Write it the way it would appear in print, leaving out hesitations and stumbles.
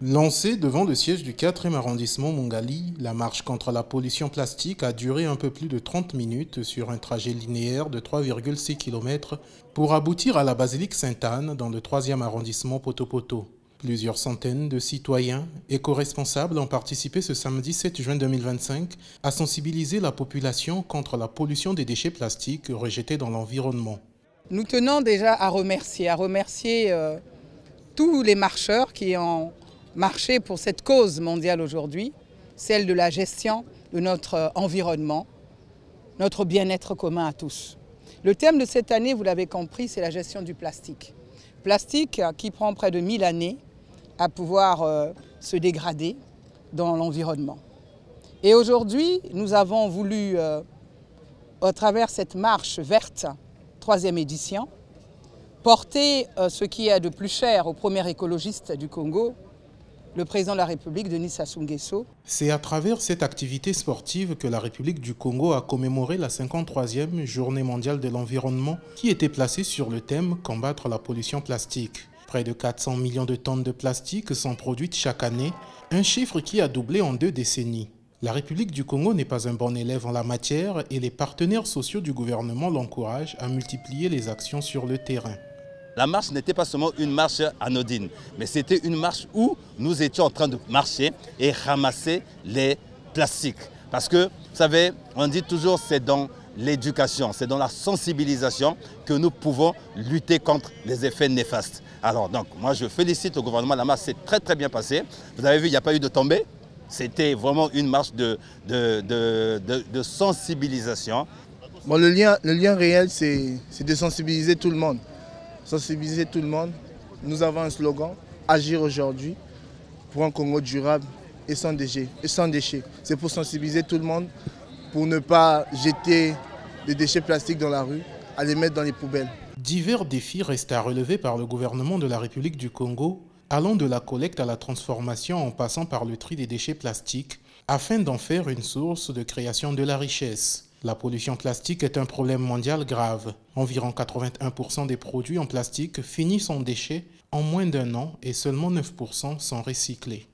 Lancée devant le siège du 4e arrondissement Mongali, la marche contre la pollution plastique a duré un peu plus de 30 minutes sur un trajet linéaire de 3,6 km pour aboutir à la basilique Sainte-Anne dans le 3e arrondissement Poto-Poto. Plusieurs centaines de citoyens éco-responsables ont participé ce samedi 7 juin 2025 à sensibiliser la population contre la pollution des déchets plastiques rejetés dans l'environnement. Nous tenons déjà à remercier tous les marcheurs qui ont marché pour cette cause mondiale aujourd'hui, celle de la gestion de notre environnement, notre bien-être commun à tous. Le thème de cette année, vous l'avez compris, c'est la gestion du plastique. Plastique qui prend près de 1000 années à pouvoir se dégrader dans l'environnement. Et aujourd'hui, nous avons voulu, à travers cette marche verte, 3e édition, porter ce qui est de plus cher au premier écologiste du Congo, le président de la République, Denis Sassou Nguesso. C'est à travers cette activité sportive que la République du Congo a commémoré la 53e Journée mondiale de l'environnement qui était placée sur le thème « Combattre la pollution plastique ». Près de 400 millions de tonnes de plastique sont produites chaque année, un chiffre qui a doublé en 2 décennies. La République du Congo n'est pas un bon élève en la matière et les partenaires sociaux du gouvernement l'encouragent à multiplier les actions sur le terrain. La marche n'était pas seulement une marche anodine, mais c'était une marche où nous étions en train de marcher et ramasser les plastiques. Parce que, vous savez, on dit toujours c'est dans l'éducation, c'est dans la sensibilisation que nous pouvons lutter contre les effets néfastes. Alors donc, moi je félicite le gouvernement, la marche s'est très bien passée. Vous avez vu, il n'y a pas eu de tombée. C'était vraiment une marche de sensibilisation. Bon, le lien réel, c'est de sensibiliser tout le monde. Sensibiliser tout le monde. Nous avons un slogan, agir aujourd'hui pour un Congo durable et sans déchets. C'est pour sensibiliser tout le monde, pour ne pas jeter des déchets plastiques dans la rue, à les mettre dans les poubelles. Divers défis restent à relever par le gouvernement de la République du Congo, allant de la collecte à la transformation en passant par le tri des déchets plastiques, afin d'en faire une source de création de la richesse. La pollution plastique est un problème mondial grave. Environ 81% des produits en plastique finissent en déchets en moins d'1 an et seulement 9% sont recyclés.